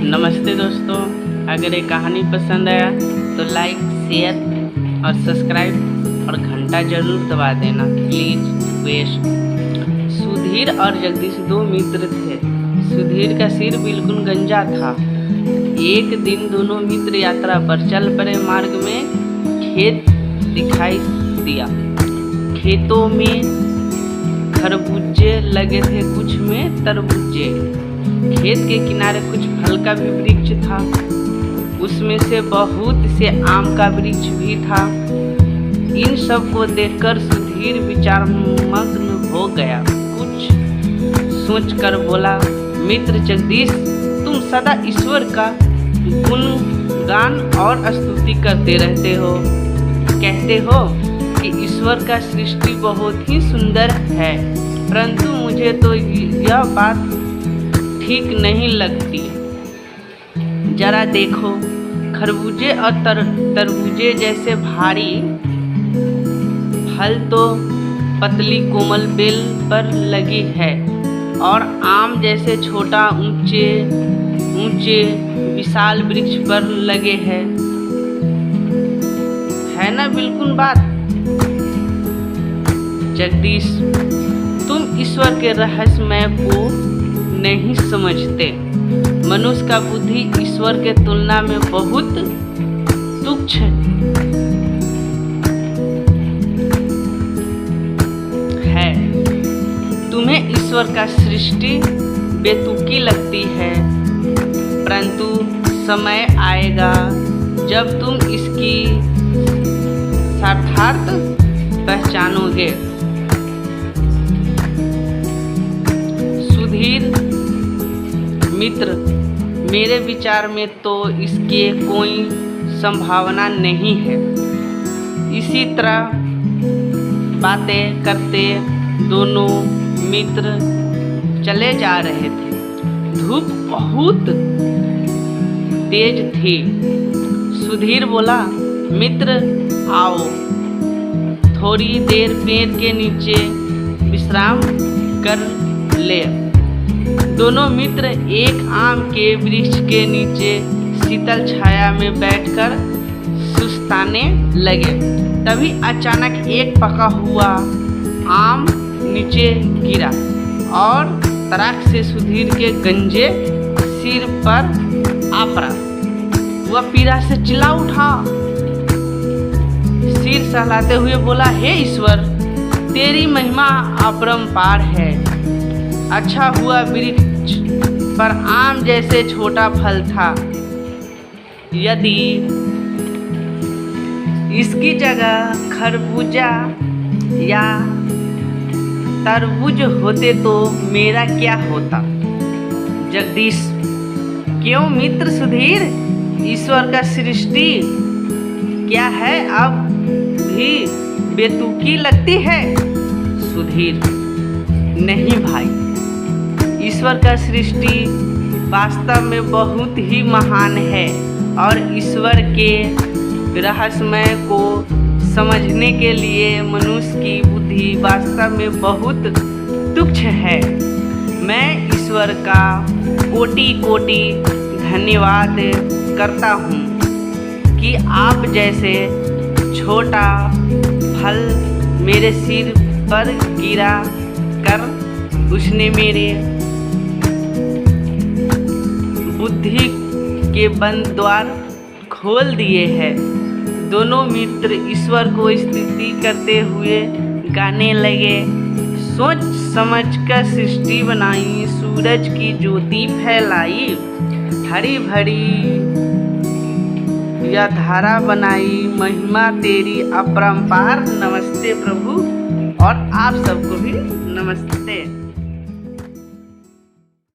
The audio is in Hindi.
नमस्ते दोस्तों, अगर ये कहानी पसंद आया तो लाइक, शेयर और सब्सक्राइब और घंटा जरूर दबा देना प्लीज़ रिक्वेस्ट। सुधीर और जगदीश दो मित्र थे। सुधीर का सिर बिल्कुल गंजा था। एक दिन दोनों मित्र यात्रा पर चल पड़े। मार्ग में खेत दिखाई दिया। खेतों में खरबूजे लगे थे, कुछ में तरबूजे। खेत के किनारे कुछ फल का भी वृक्ष था, उसमें से बहुत से आम का वृक्ष भी था। इन सब को देखकर सुधीर विचारमग्न हो गया। कुछ सोचकर बोला, मित्र जगदीश, तुम सदा ईश्वर का गुणगान और स्तुति करते रहते हो। कहते हो कि ईश्वर का सृष्टि बहुत ही सुंदर है, परंतु मुझे तो यह बात ठीक नहीं लगती। जरा देखो, खरबूजे और तरबूजे जैसे भारी फल तो पतली कोमल बेल पर लगी है, और आम जैसे छोटा ऊंचे विशाल वृक्ष पर लगे हैं। है ना बिल्कुल बात। जगदीश, तुम ईश्वर के रहस्यमय को नहीं समझते। मनुष्य का बुद्धि ईश्वर के तुलना में बहुत तुच्छ है। तुम्हें ईश्वर का सृष्टि बेतुकी लगती है, परंतु समय आएगा जब तुम इसकी सार्थार्थ पहचानोगे। सुधीर मित्र, मेरे विचार में तो इसके कोई संभावना नहीं है। इसी तरह बातें करते दोनों मित्र चले जा रहे थे। धूप बहुत तेज थी। सुधीर बोला, मित्र आओ, थोड़ी देर पेड़ के नीचे विश्राम कर ले। दोनों मित्र एक आम के वृक्ष के नीचे शीतल छाया में बैठकर सुस्ताने लगे। तभी अचानक एक पका हुआ आम नीचे गिरा और तड़ाक से सुधीर के गंजे सिर पर आ पड़ा। वह पीड़ा से चिल्ला उठा। सिर सहलाते हुए बोला, हे ईश्वर, तेरी महिमा अपरंपार है। अच्छा हुआ वृक्ष पर आम जैसे छोटा फल था। यदि इसकी जगह खरबूजा या तरबूज होते तो मेरा क्या होता। जगदीश, क्यों मित्र सुधीर, ईश्वर का सृष्टि क्या है अब भी बेतुकी लगती है। सुधीर, नहीं भाई, ईश्वर का सृष्टि वास्तव में बहुत ही महान है, और ईश्वर के रहस्यमय को समझने के लिए मनुष्य की बुद्धि वास्तव में बहुत तुच्छ है। मैं ईश्वर का कोटि कोटि धन्यवाद करता हूँ कि आप जैसे छोटा फल मेरे सिर पर गिरा कर उसने मेरे बुद्धि के बंद द्वार खोल दिए हैं। दोनों मित्र ईश्वर को स्तुति करते हुए गाने लगे। सोच समझ कर सृष्टि बनाई, सूरज की ज्योति फैलाई, हरी भरी यह धारा बनाई, महिमा तेरी अपरंपार। नमस्ते प्रभु, और आप सबको भी नमस्ते।